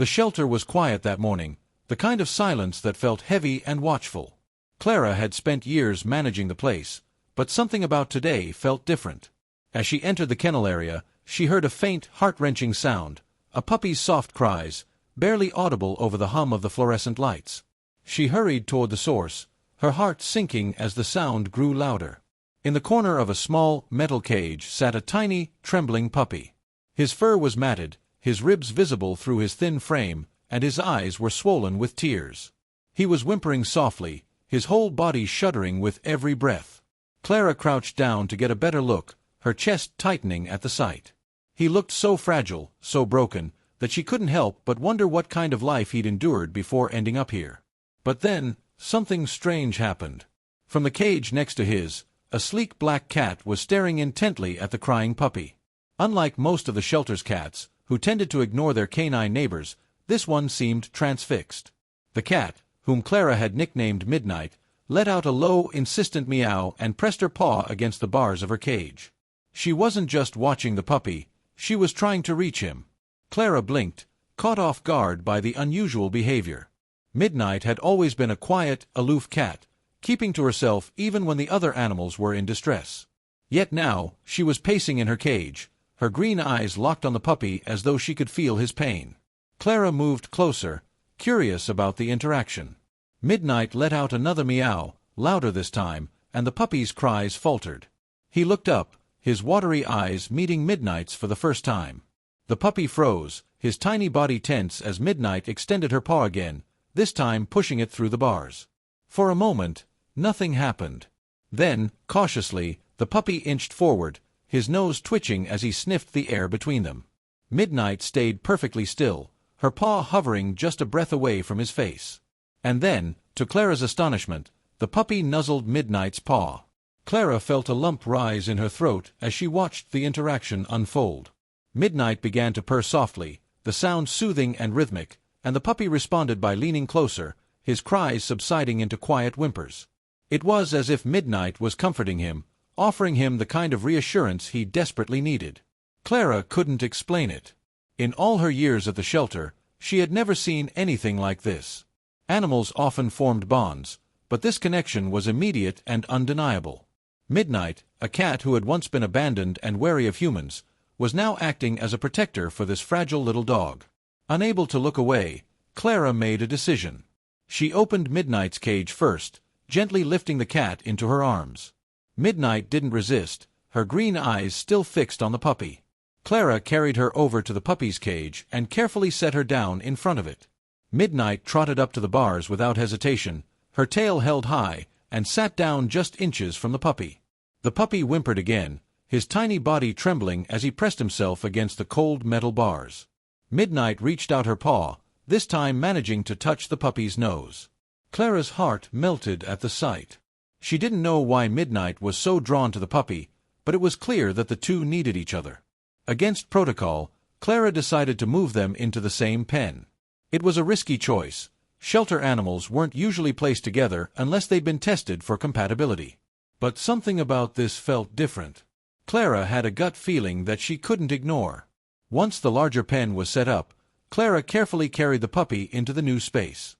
The shelter was quiet that morning, the kind of silence that felt heavy and watchful. Clara had spent years managing the place, but something about today felt different. As she entered the kennel area, she heard a faint, heart-wrenching sound, a puppy's soft cries, barely audible over the hum of the fluorescent lights. She hurried toward the source, her heart sinking as the sound grew louder. In the corner of a small, metal cage sat a tiny, trembling puppy. His fur was matted, his ribs visible through his thin frame, and his eyes were swollen with tears. He was whimpering softly, his whole body shuddering with every breath. Clara crouched down to get a better look, her chest tightening at the sight. He looked so fragile, so broken, that she couldn't help but wonder what kind of life he'd endured before ending up here. But then, something strange happened. From the cage next to his, a sleek black cat was staring intently at the crying puppy. Unlike most of the shelter's cats, who tended to ignore their canine neighbors, this one seemed transfixed. The cat, whom Clara had nicknamed Midnight, let out a low, insistent meow and pressed her paw against the bars of her cage. She wasn't just watching the puppy, she was trying to reach him. Clara blinked, caught off guard by the unusual behavior. Midnight had always been a quiet, aloof cat, keeping to herself even when the other animals were in distress. Yet now, she was pacing in her cage, her green eyes locked on the puppy as though she could feel his pain. Clara moved closer, curious about the interaction. Midnight let out another meow, louder this time, and the puppy's cries faltered. He looked up, his watery eyes meeting Midnight's for the first time. The puppy froze, his tiny body tense as Midnight extended her paw again, this time pushing it through the bars. For a moment, nothing happened. Then, cautiously, the puppy inched forward, his nose twitching as he sniffed the air between them. Midnight stayed perfectly still, her paw hovering just a breath away from his face. And then, to Clara's astonishment, the puppy nuzzled Midnight's paw. Clara felt a lump rise in her throat as she watched the interaction unfold. Midnight began to purr softly, the sound soothing and rhythmic, and the puppy responded by leaning closer, his cries subsiding into quiet whimpers. It was as if Midnight was comforting him, offering him the kind of reassurance he desperately needed. Clara couldn't explain it. In all her years at the shelter, she had never seen anything like this. Animals often formed bonds, but this connection was immediate and undeniable. Midnight, a cat who had once been abandoned and wary of humans, was now acting as a protector for this fragile little dog. Unable to look away, Clara made a decision. She opened Midnight's cage first, gently lifting the cat into her arms. Midnight didn't resist, her green eyes still fixed on the puppy. Clara carried her over to the puppy's cage and carefully set her down in front of it. Midnight trotted up to the bars without hesitation, her tail held high, and sat down just inches from the puppy. The puppy whimpered again, his tiny body trembling as he pressed himself against the cold metal bars. Midnight reached out her paw, this time managing to touch the puppy's nose. Clara's heart melted at the sight. She didn't know why Midnight was so drawn to the puppy, but it was clear that the two needed each other. Against protocol, Clara decided to move them into the same pen. It was a risky choice. Shelter animals weren't usually placed together unless they'd been tested for compatibility. But something about this felt different. Clara had a gut feeling that she couldn't ignore. Once the larger pen was set up, Clara carefully carried the puppy into the new space.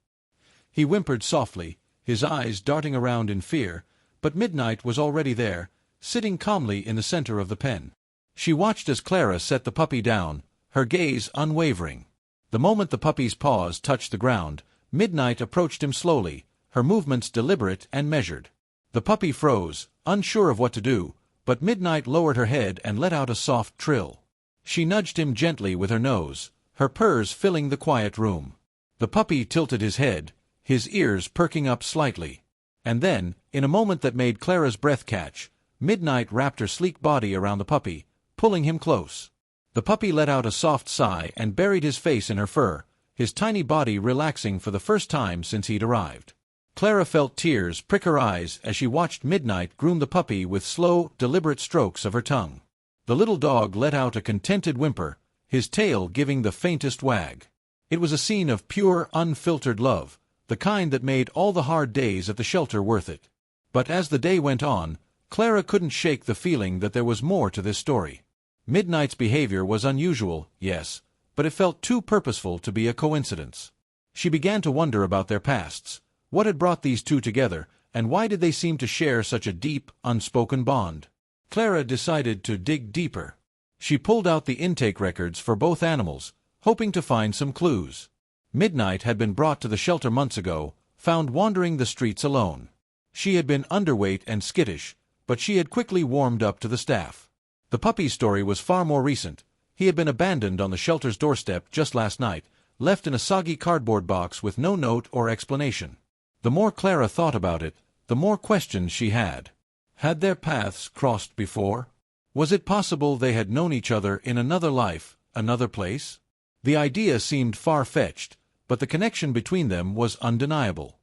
He whimpered softly, his eyes darting around in fear, but Midnight was already there, sitting calmly in the center of the pen. She watched as Clara set the puppy down, her gaze unwavering. The moment the puppy's paws touched the ground, Midnight approached him slowly, her movements deliberate and measured. The puppy froze, unsure of what to do, but Midnight lowered her head and let out a soft trill. She nudged him gently with her nose, her purrs filling the quiet room. The puppy tilted his head, his ears perking up slightly. And then, in a moment that made Clara's breath catch, Midnight wrapped her sleek body around the puppy, pulling him close. The puppy let out a soft sigh and buried his face in her fur, his tiny body relaxing for the first time since he'd arrived. Clara felt tears prick her eyes as she watched Midnight groom the puppy with slow, deliberate strokes of her tongue. The little dog let out a contented whimper, his tail giving the faintest wag. It was a scene of pure, unfiltered love, the kind that made all the hard days at the shelter worth it. But as the day went on, Clara couldn't shake the feeling that there was more to this story. Midnight's behavior was unusual, yes, but it felt too purposeful to be a coincidence. She began to wonder about their pasts. What had brought these two together, and why did they seem to share such a deep, unspoken bond? Clara decided to dig deeper. She pulled out the intake records for both animals, hoping to find some clues. Midnight had been brought to the shelter months ago, found wandering the streets alone. She had been underweight and skittish, but she had quickly warmed up to the staff. The puppy's story was far more recent. He had been abandoned on the shelter's doorstep just last night, left in a soggy cardboard box with no note or explanation. The more Clara thought about it, the more questions she had. Had their paths crossed before? Was it possible they had known each other in another life, another place? The idea seemed far-fetched, but the connection between them was undeniable.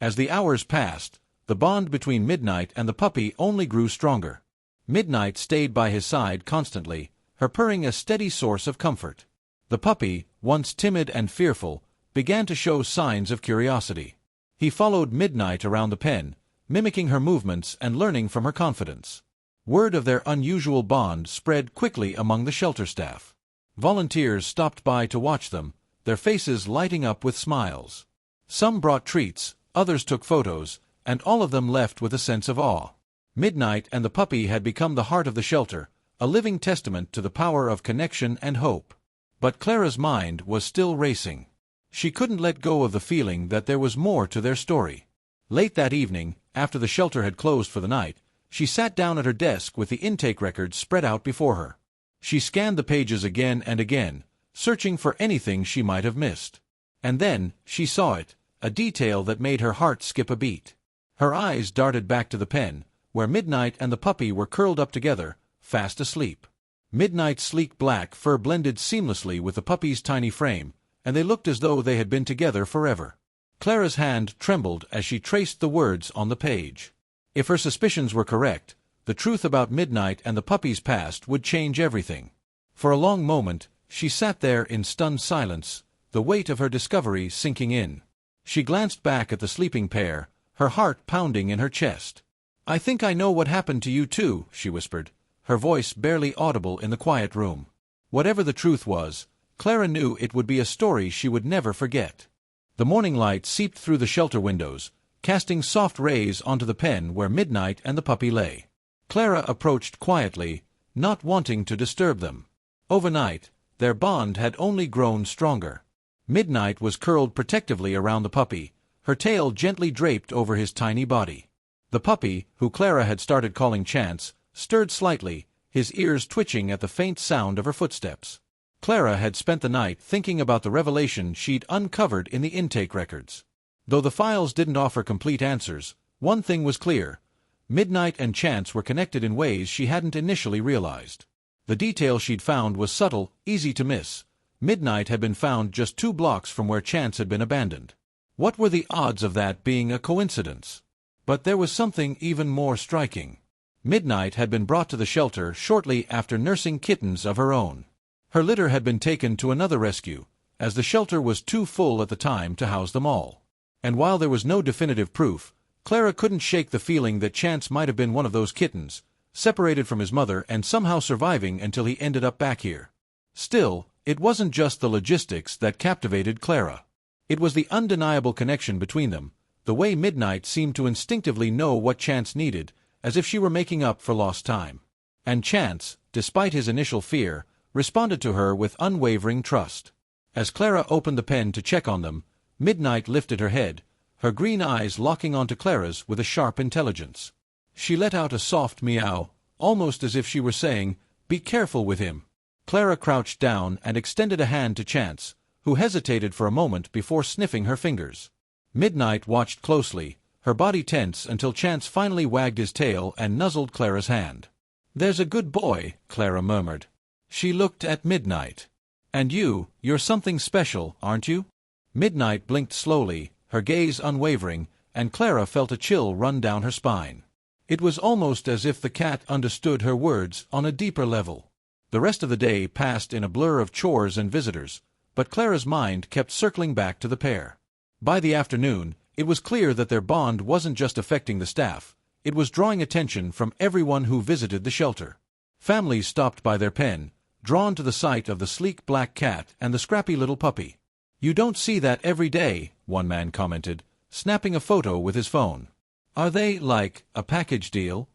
As the hours passed, the bond between Midnight and the puppy only grew stronger. Midnight stayed by his side constantly, her purring a steady source of comfort. The puppy, once timid and fearful, began to show signs of curiosity. He followed Midnight around the pen, mimicking her movements and learning from her confidence. Word of their unusual bond spread quickly among the shelter staff. Volunteers stopped by to watch them, their faces lighting up with smiles. Some brought treats, others took photos, and all of them left with a sense of awe. Midnight and the puppy had become the heart of the shelter, a living testament to the power of connection and hope. But Clara's mind was still racing. She couldn't let go of the feeling that there was more to their story. Late that evening, after the shelter had closed for the night, she sat down at her desk with the intake records spread out before her. She scanned the pages again and again, searching for anything she might have missed. And then, she saw it, a detail that made her heart skip a beat. Her eyes darted back to the pen, where Midnight and the puppy were curled up together, fast asleep. Midnight's sleek black fur blended seamlessly with the puppy's tiny frame, and they looked as though they had been together forever. Clara's hand trembled as she traced the words on the page. If her suspicions were correct, the truth about Midnight and the puppy's past would change everything. For a long moment, she sat there in stunned silence, the weight of her discovery sinking in. She glanced back at the sleeping pair, her heart pounding in her chest. "I think I know what happened to you too," she whispered, her voice barely audible in the quiet room. Whatever the truth was, Clara knew it would be a story she would never forget. The morning light seeped through the shelter windows, casting soft rays onto the pen where Midnight and the puppy lay. Clara approached quietly, not wanting to disturb them. Overnight, their bond had only grown stronger. Midnight was curled protectively around the puppy, her tail gently draped over his tiny body. The puppy, who Clara had started calling Chance, stirred slightly, his ears twitching at the faint sound of her footsteps. Clara had spent the night thinking about the revelation she'd uncovered in the intake records. Though the files didn't offer complete answers, one thing was clear: Midnight and Chance were connected in ways she hadn't initially realized. The detail she'd found was subtle, easy to miss. Midnight had been found just 2 blocks from where Chance had been abandoned. What were the odds of that being a coincidence? But there was something even more striking. Midnight had been brought to the shelter shortly after nursing kittens of her own. Her litter had been taken to another rescue, as the shelter was too full at the time to house them all. And while there was no definitive proof, Clara couldn't shake the feeling that Chance might have been one of those kittens, separated from his mother and somehow surviving until he ended up back here. Still, it wasn't just the logistics that captivated Clara. It was the undeniable connection between them, the way Midnight seemed to instinctively know what Chance needed, as if she were making up for lost time. And Chance, despite his initial fear, responded to her with unwavering trust. As Clara opened the pen to check on them, Midnight lifted her head, her green eyes locking onto Clara's with a sharp intelligence. She let out a soft meow, almost as if she were saying, "Be careful with him." Clara crouched down and extended a hand to Chance, who hesitated for a moment before sniffing her fingers. Midnight watched closely, her body tense until Chance finally wagged his tail and nuzzled Clara's hand. "There's a good boy," Clara murmured. She looked at Midnight. "And you're something special, aren't you?" Midnight blinked slowly, her gaze unwavering, and Clara felt a chill run down her spine. It was almost as if the cat understood her words on a deeper level. The rest of the day passed in a blur of chores and visitors, but Clara's mind kept circling back to the pair. By the afternoon, it was clear that their bond wasn't just affecting the staff, it was drawing attention from everyone who visited the shelter. Families stopped by their pen, drawn to the sight of the sleek black cat and the scrappy little puppy. "You don't see that every day," one man commented, snapping a photo with his phone. "Are they, like, a package deal?"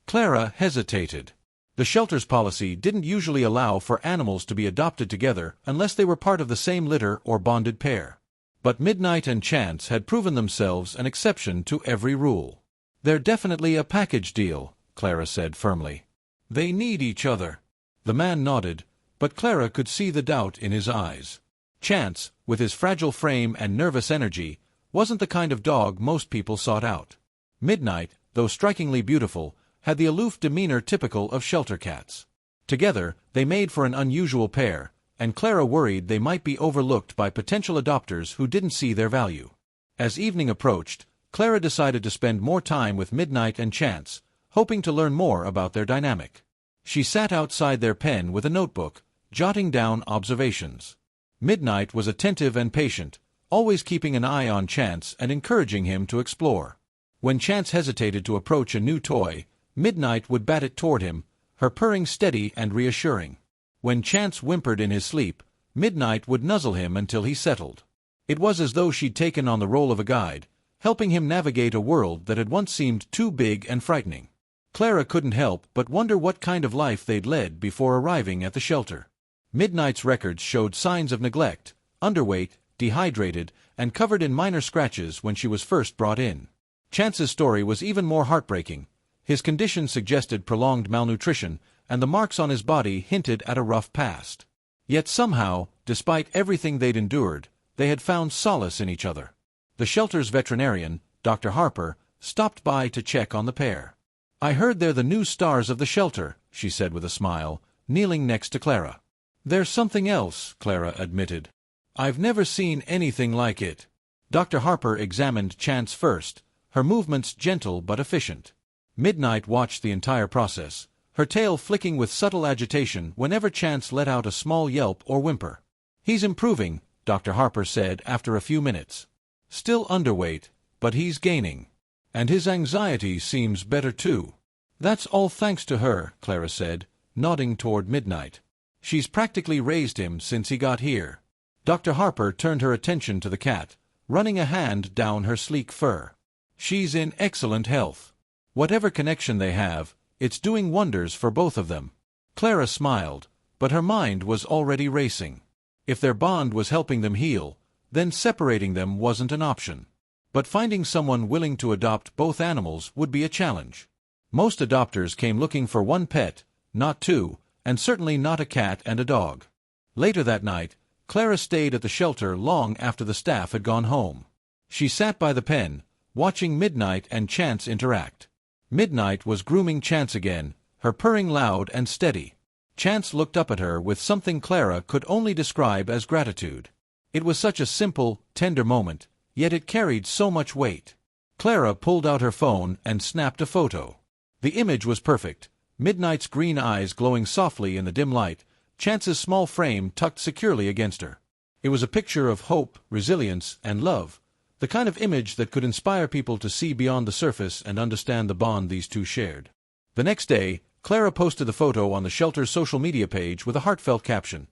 Clara hesitated. The shelter's policy didn't usually allow for animals to be adopted together unless they were part of the same litter or bonded pair. But Midnight and Chance had proven themselves an exception to every rule. "They're definitely a package deal," Clara said firmly. "They need each other." The man nodded, but Clara could see the doubt in his eyes. Chance, with his fragile frame and nervous energy, wasn't the kind of dog most people sought out. Midnight, though strikingly beautiful, had the aloof demeanor typical of shelter cats. Together, they made for an unusual pair, and Clara worried they might be overlooked by potential adopters who didn't see their value. As evening approached, Clara decided to spend more time with Midnight and Chance, hoping to learn more about their dynamic. She sat outside their pen with a notebook, jotting down observations. Midnight was attentive and patient, always keeping an eye on Chance and encouraging him to explore. When Chance hesitated to approach a new toy, Midnight would bat it toward him, her purring steady and reassuring. When Chance whimpered in his sleep, Midnight would nuzzle him until he settled. It was as though she'd taken on the role of a guide, helping him navigate a world that had once seemed too big and frightening. Clara couldn't help but wonder what kind of life they'd led before arriving at the shelter. Midnight's records showed signs of neglect, underweight, dehydrated, and covered in minor scratches when she was first brought in. Chance's story was even more heartbreaking. His condition suggested prolonged malnutrition, and the marks on his body hinted at a rough past. Yet somehow, despite everything they'd endured, they had found solace in each other. The shelter's veterinarian, Dr. Harper, stopped by to check on the pair. "I heard they're the new stars of the shelter," she said with a smile, kneeling next to Clara. "There's something else," Clara admitted. "I've never seen anything like it." Dr. Harper examined Chance first, her movements gentle but efficient. Midnight watched the entire process, her tail flicking with subtle agitation whenever Chance let out a small yelp or whimper. "He's improving," Dr. Harper said after a few minutes. "Still underweight, but he's gaining. And his anxiety seems better too." "That's all thanks to her," Clara said, nodding toward Midnight. "She's practically raised him since he got here." Dr. Harper turned her attention to the cat, running a hand down her sleek fur. "She's in excellent health. Whatever connection they have, it's doing wonders for both of them." Clara smiled, but her mind was already racing. If their bond was helping them heal, then separating them wasn't an option. But finding someone willing to adopt both animals would be a challenge. Most adopters came looking for one pet, not two, and certainly not a cat and a dog. Later that night, Clara stayed at the shelter long after the staff had gone home. She sat by the pen, watching Midnight and Chance interact. Midnight was grooming Chance again, her purring loud and steady. Chance looked up at her with something Clara could only describe as gratitude. It was such a simple, tender moment, yet it carried so much weight. Clara pulled out her phone and snapped a photo. The image was perfect, Midnight's green eyes glowing softly in the dim light, Chance's small frame tucked securely against her. It was a picture of hope, resilience, and love, the kind of image that could inspire people to see beyond the surface and understand the bond these two shared. The next day, Clara posted the photo on the shelter's social media page with a heartfelt caption,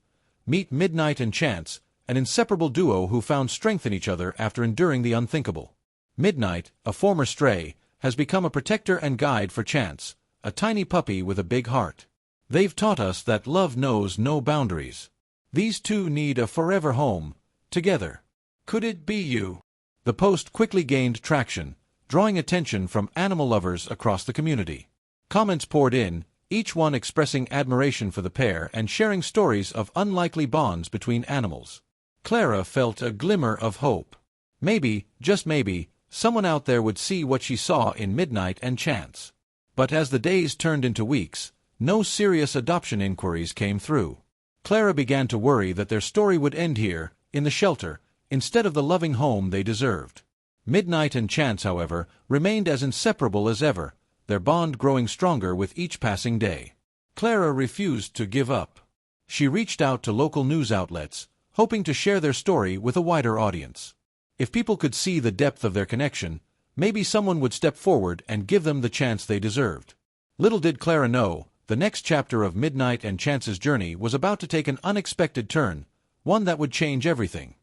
"Meet Midnight and Chance, an inseparable duo who found strength in each other after enduring the unthinkable." Midnight, a former stray, has become a protector and guide for Chance, a tiny puppy with a big heart. "They've taught us that love knows no boundaries. These two need a forever home, together. Could it be you?" The post quickly gained traction, drawing attention from animal lovers across the community. Comments poured in, each one expressing admiration for the pair and sharing stories of unlikely bonds between animals. Clara felt a glimmer of hope. Maybe, just maybe, someone out there would see what she saw in Midnight and Chance. But as the days turned into weeks, no serious adoption inquiries came through. Clara began to worry that their story would end here, in the shelter, instead of the loving home they deserved. Midnight and Chance, however, remained as inseparable as ever, their bond growing stronger with each passing day. Clara refused to give up. She reached out to local news outlets, hoping to share their story with a wider audience. If people could see the depth of their connection, maybe someone would step forward and give them the chance they deserved. Little did Clara know The next chapter of Midnight and Chance's journey was about to take an unexpected turn, one that would change everything.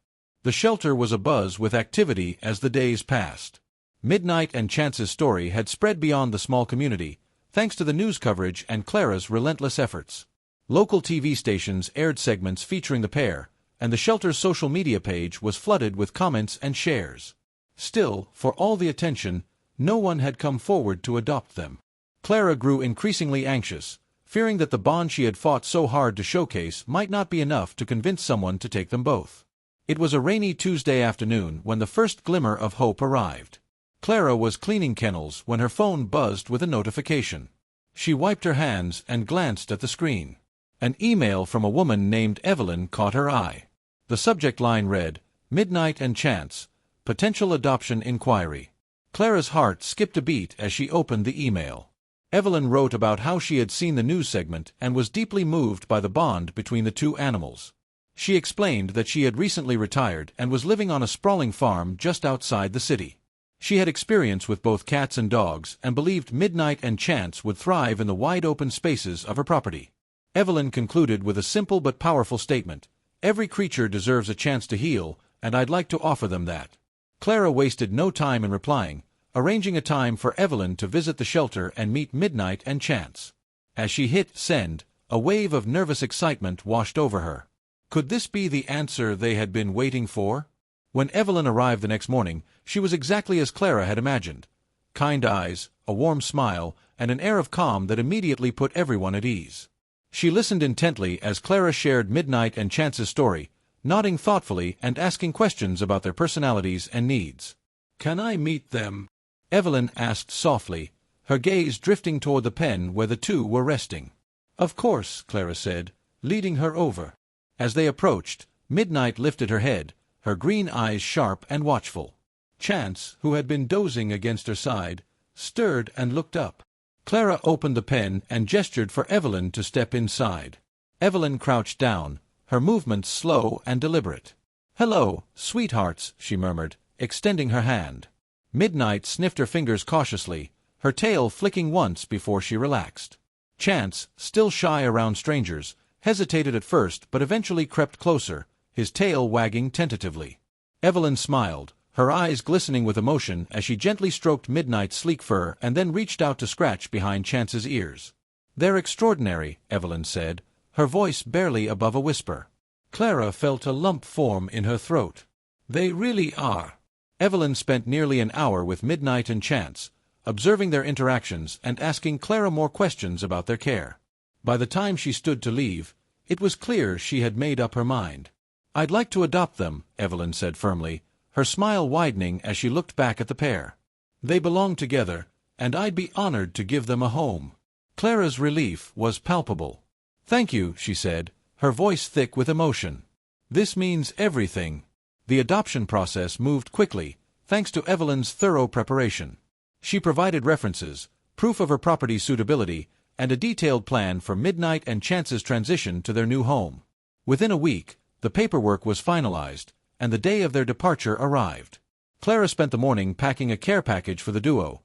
The shelter was abuzz with activity as the days passed. Midnight and Chance's story had spread beyond the small community, thanks to the news coverage and Clara's relentless efforts. Local TV stations aired segments featuring the pair, and the shelter's social media page was flooded with comments and shares. Still, for all the attention, no one had come forward to adopt them. Clara grew increasingly anxious, fearing that the bond she had fought so hard to showcase might not be enough to convince someone to take them both. It was a rainy Tuesday afternoon when the first glimmer of hope arrived. Clara was cleaning kennels when her phone buzzed with a notification. She wiped her hands and glanced at the screen. An email from a woman named Evelyn caught her eye. The subject line read, "Midnight and Chance, Potential Adoption Inquiry." Clara's heart skipped a beat as she opened the email. Evelyn wrote about how she had seen the news segment and was deeply moved by the bond between the two animals. She explained that she had recently retired and was living on a sprawling farm just outside the city. She had experience with both cats and dogs and believed Midnight and Chance would thrive in the wide-open spaces of her property. Evelyn concluded with a simple but powerful statement, "Every creature deserves a chance to heal, and I'd like to offer them that." Clara wasted no time in replying, arranging a time for Evelyn to visit the shelter and meet Midnight and Chance. As she hit send, a wave of nervous excitement washed over her. Could this be the answer they had been waiting for? When Evelyn arrived the next morning, she was exactly as Clara had imagined. Kind eyes, a warm smile, and an air of calm that immediately put everyone at ease. She listened intently as Clara shared Midnight and Chance's story, nodding thoughtfully and asking questions about their personalities and needs. "Can I meet them?" Evelyn asked softly, her gaze drifting toward the pen where the two were resting. "Of course," Clara said, leading her over. As they approached, Midnight lifted her head, her green eyes sharp and watchful. Chance, who had been dozing against her side, stirred and looked up. Clara opened the pen and gestured for Evelyn to step inside. Evelyn crouched down, her movements slow and deliberate. "Hello, sweethearts," she murmured, extending her hand. Midnight sniffed her fingers cautiously, her tail flicking once before she relaxed. Chance, still shy around strangers, hesitated at first but eventually crept closer, his tail wagging tentatively. Evelyn smiled, her eyes glistening with emotion as she gently stroked Midnight's sleek fur and then reached out to scratch behind Chance's ears. "They're extraordinary," Evelyn said, her voice barely above a whisper. Clara felt a lump form in her throat. "They really are." Evelyn spent nearly an hour with Midnight and Chance, observing their interactions and asking Clara more questions about their care. By the time she stood to leave, it was clear she had made up her mind. "I'd like to adopt them," Evelyn said firmly, her smile widening as she looked back at the pair. "They belong together, and I'd be honored to give them a home." Clara's relief was palpable. "Thank you," she said, her voice thick with emotion. "This means everything." The adoption process moved quickly, thanks to Evelyn's thorough preparation. She provided references, proof of her property's suitability, and a detailed plan for Midnight and Chance's transition to their new home. Within a week, the paperwork was finalized, and the day of their departure arrived. Clara spent the morning packing a care package for the duo,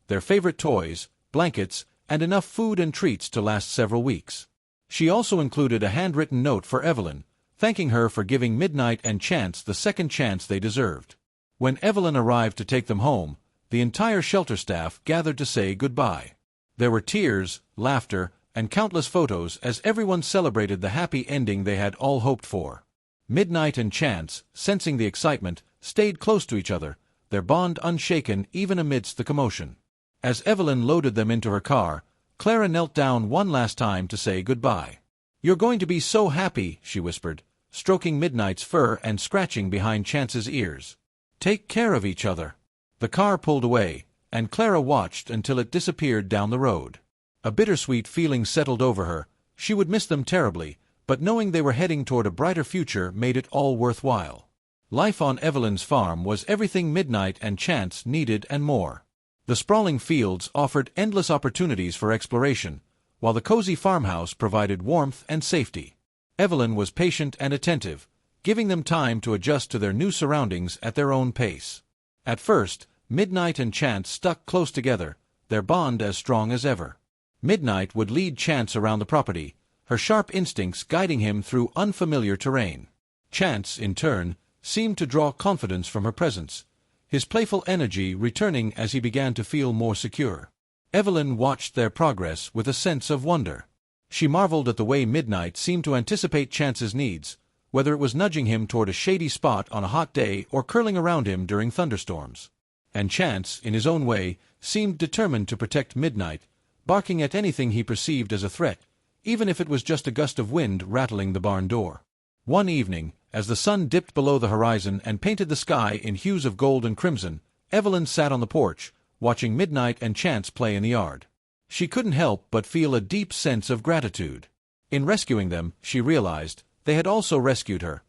their favorite toys, blankets, and enough food and treats to last several weeks. She also included a handwritten note for Evelyn, thanking her for giving Midnight and Chance the second chance they deserved. When Evelyn arrived to take them home, the entire shelter staff gathered to say goodbye. There were tears, laughter, and countless photos as everyone celebrated the happy ending they had all hoped for. Midnight and Chance, sensing the excitement, stayed close to each other, their bond unshaken even amidst the commotion. As Evelyn loaded them into her car, Clara knelt down one last time to say goodbye. "You're going to be so happy," she whispered, stroking Midnight's fur and scratching behind Chance's ears. "Take care of each other." The car pulled away, and Clara watched until it disappeared down the road. A bittersweet feeling settled over her. She would miss them terribly, but knowing they were heading toward a brighter future made it all worthwhile. Life on Evelyn's farm was everything Midnight and Chance needed and more. The sprawling fields offered endless opportunities for exploration, while the cozy farmhouse provided warmth and safety. Evelyn was patient and attentive, giving them time to adjust to their new surroundings at their own pace. At first, Midnight and Chance stuck close together, their bond as strong as ever. Midnight would lead Chance around the property, her sharp instincts guiding him through unfamiliar terrain. Chance, in turn, seemed to draw confidence from her presence, his playful energy returning as he began to feel more secure. Evelyn watched their progress with a sense of wonder. She marveled at the way Midnight seemed to anticipate Chance's needs, whether it was nudging him toward a shady spot on a hot day or curling around him during thunderstorms. And Chance, in his own way, seemed determined to protect Midnight, barking at anything he perceived as a threat, even if it was just a gust of wind rattling the barn door. One evening, as the sun dipped below the horizon and painted the sky in hues of gold and crimson, Evelyn sat on the porch, watching Midnight and Chance play in the yard. She couldn't help but feel a deep sense of gratitude. In rescuing them, she realized, they had also rescued her,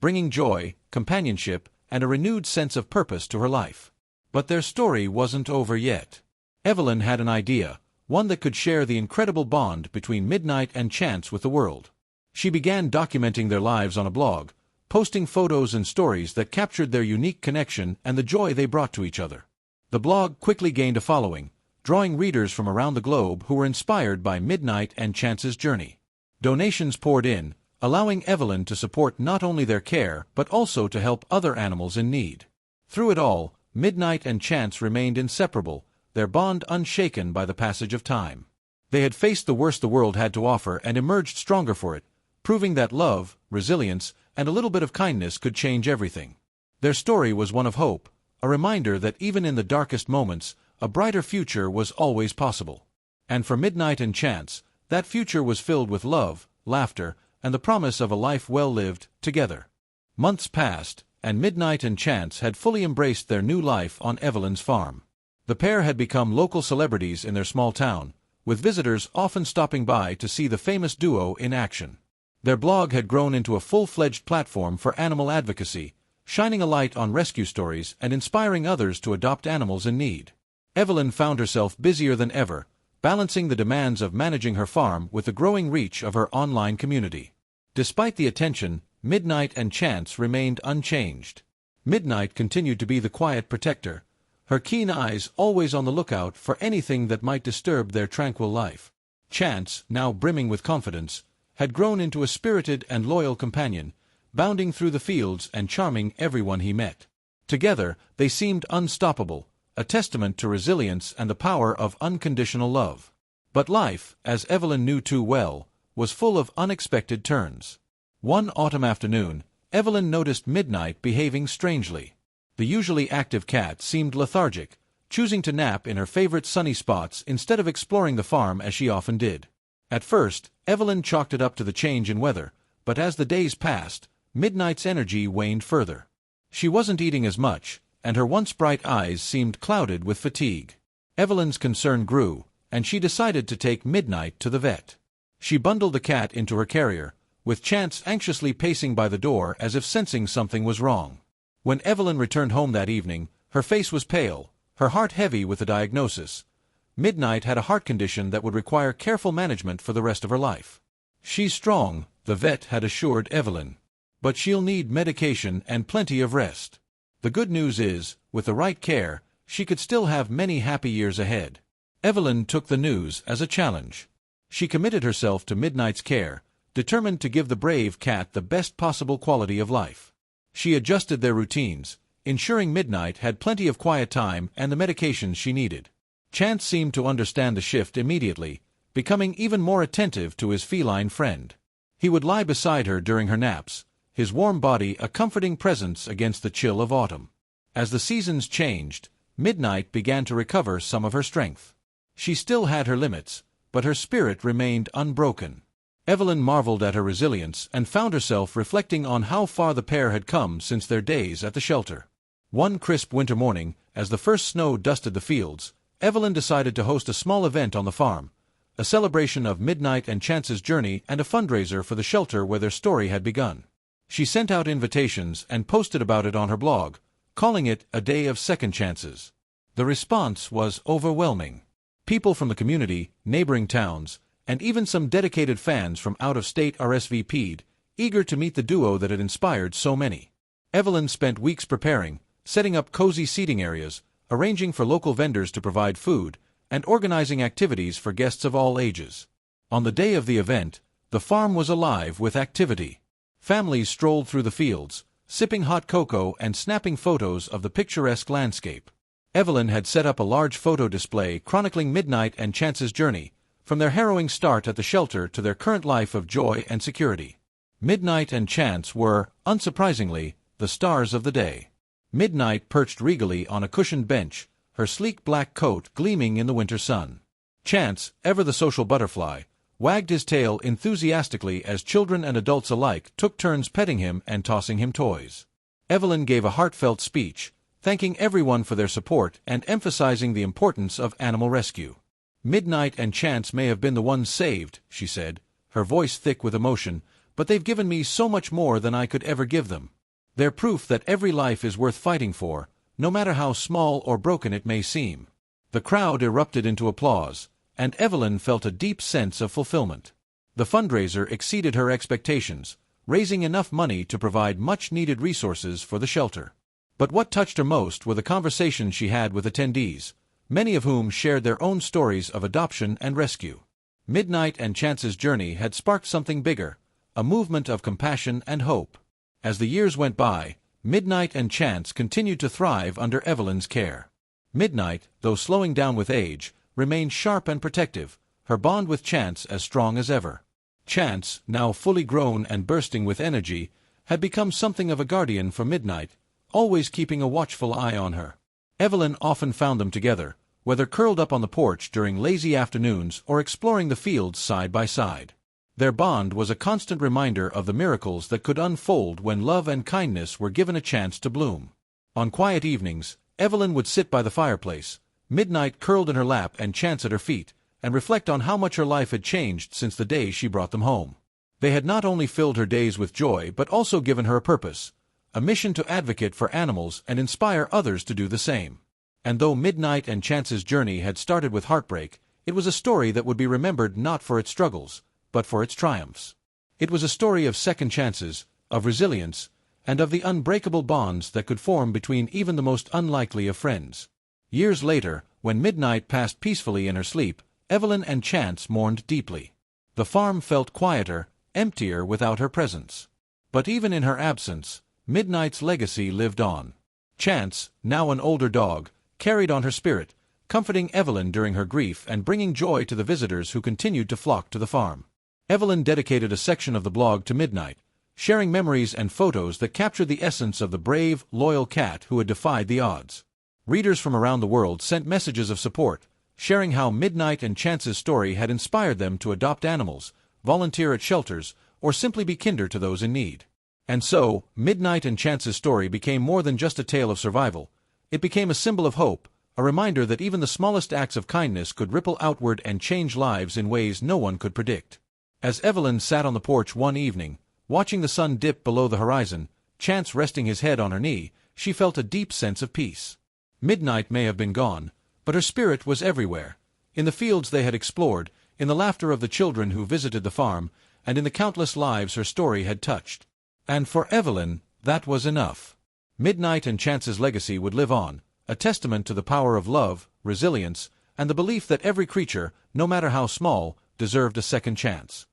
bringing joy, companionship, and a renewed sense of purpose to her life. But their story wasn't over yet. Evelyn had an idea, one that could share the incredible bond between Midnight and Chance with the world. She began documenting their lives on a blog, posting photos and stories that captured their unique connection and the joy they brought to each other. The blog quickly gained a following, drawing readers from around the globe who were inspired by Midnight and Chance's journey. Donations poured in, allowing Evelyn to support not only their care but also to help other animals in need. Through it all, Midnight and Chance remained inseparable, their bond unshaken by the passage of time. They had faced the worst the world had to offer and emerged stronger for it, proving that love, resilience, and a little bit of kindness could change everything. Their story was one of hope, a reminder that even in the darkest moments, a brighter future was always possible. And for Midnight and Chance, that future was filled with love, laughter, and the promise of a life well lived together. Months passed, and Midnight and Chance had fully embraced their new life on Evelyn's farm. The pair had become local celebrities in their small town, with visitors often stopping by to see the famous duo in action. Their blog had grown into a full-fledged platform for animal advocacy, shining a light on rescue stories and inspiring others to adopt animals in need. Evelyn found herself busier than ever, balancing the demands of managing her farm with the growing reach of her online community. Despite the attention, Midnight and Chance remained unchanged. Midnight continued to be the quiet protector, her keen eyes always on the lookout for anything that might disturb their tranquil life. Chance, now brimming with confidence, had grown into a spirited and loyal companion, bounding through the fields and charming everyone he met. Together, they seemed unstoppable, a testament to resilience and the power of unconditional love. But life, as Evelyn knew too well, was full of unexpected turns. One autumn afternoon, Evelyn noticed Midnight behaving strangely. The usually active cat seemed lethargic, choosing to nap in her favorite sunny spots instead of exploring the farm as she often did. At first, Evelyn chalked it up to the change in weather, but as the days passed, Midnight's energy waned further. She wasn't eating as much, and her once bright eyes seemed clouded with fatigue. Evelyn's concern grew, and she decided to take Midnight to the vet. She bundled the cat into her carrier, with Chance anxiously pacing by the door as if sensing something was wrong. When Evelyn returned home that evening, her face was pale, her heart heavy with the diagnosis. Midnight had a heart condition that would require careful management for the rest of her life. "She's strong," the vet had assured Evelyn, "but she'll need medication and plenty of rest. The good news is, with the right care, she could still have many happy years ahead." Evelyn took the news as a challenge. She committed herself to Midnight's care, determined to give the brave cat the best possible quality of life. She adjusted their routines, ensuring Midnight had plenty of quiet time and the medications she needed. Chance seemed to understand the shift immediately, becoming even more attentive to his feline friend. He would lie beside her during her naps, his warm body a comforting presence against the chill of autumn. As the seasons changed, Midnight began to recover some of her strength. She still had her limits, but her spirit remained unbroken. Evelyn marveled at her resilience and found herself reflecting on how far the pair had come since their days at the shelter. One crisp winter morning, as the first snow dusted the fields, Evelyn decided to host a small event on the farm, a celebration of Midnight and Chance's journey and a fundraiser for the shelter where their story had begun. She sent out invitations and posted about it on her blog, calling it a day of second chances. The response was overwhelming. People from the community, neighboring towns, and even some dedicated fans from out of state RSVP'd, eager to meet the duo that had inspired so many. Evelyn spent weeks preparing, setting up cozy seating areas, arranging for local vendors to provide food, and organizing activities for guests of all ages. On the day of the event, the farm was alive with activity. Families strolled through the fields, sipping hot cocoa and snapping photos of the picturesque landscape. Evelyn had set up a large photo display chronicling Midnight and Chance's journey, from their harrowing start at the shelter to their current life of joy and security. Midnight and Chance were, unsurprisingly, the stars of the day. Midnight perched regally on a cushioned bench, her sleek black coat gleaming in the winter sun. Chance, ever the social butterfly, wagged his tail enthusiastically as children and adults alike took turns petting him and tossing him toys. Evelyn gave a heartfelt speech, thanking everyone for their support and emphasizing the importance of animal rescue. "Midnight and Chance may have been the ones saved," she said, her voice thick with emotion, "but they've given me so much more than I could ever give them. They're proof that every life is worth fighting for, no matter how small or broken it may seem." The crowd erupted into applause, and Evelyn felt a deep sense of fulfillment. The fundraiser exceeded her expectations, raising enough money to provide much-needed resources for the shelter. But what touched her most were the conversations she had with attendees, many of whom shared their own stories of adoption and rescue. Midnight and Chance's journey had sparked something bigger, a movement of compassion and hope. As the years went by, Midnight and Chance continued to thrive under Evelyn's care. Midnight, though slowing down with age, remained sharp and protective, her bond with Chance as strong as ever. Chance, now fully grown and bursting with energy, had become something of a guardian for Midnight, always keeping a watchful eye on her. Evelyn often found them together, whether curled up on the porch during lazy afternoons or exploring the fields side by side. Their bond was a constant reminder of the miracles that could unfold when love and kindness were given a chance to bloom. On quiet evenings, Evelyn would sit by the fireplace, Midnight curled in her lap and Chance at her feet, and reflect on how much her life had changed since the day she brought them home. They had not only filled her days with joy but also given her a purpose, a mission to advocate for animals and inspire others to do the same. And though Midnight and Chance's journey had started with heartbreak, it was a story that would be remembered not for its struggles, but for its triumphs. It was a story of second chances, of resilience, and of the unbreakable bonds that could form between even the most unlikely of friends. Years later, when Midnight passed peacefully in her sleep, Evelyn and Chance mourned deeply. The farm felt quieter, emptier without her presence. But even in her absence, Midnight's legacy lived on. Chance, now an older dog, carried on her spirit, comforting Evelyn during her grief and bringing joy to the visitors who continued to flock to the farm. Evelyn dedicated a section of the blog to Midnight, sharing memories and photos that captured the essence of the brave, loyal cat who had defied the odds. Readers from around the world sent messages of support, sharing how Midnight and Chance's story had inspired them to adopt animals, volunteer at shelters, or simply be kinder to those in need. And so, Midnight and Chance's story became more than just a tale of survival. It became a symbol of hope, a reminder that even the smallest acts of kindness could ripple outward and change lives in ways no one could predict. As Evelyn sat on the porch one evening, watching the sun dip below the horizon, Chance resting his head on her knee, she felt a deep sense of peace. Midnight may have been gone, but her spirit was everywhere, in the fields they had explored, in the laughter of the children who visited the farm, and in the countless lives her story had touched. And for Evelyn, that was enough. Midnight and Chance's legacy would live on, a testament to the power of love, resilience, and the belief that every creature, no matter how small, deserved a second chance.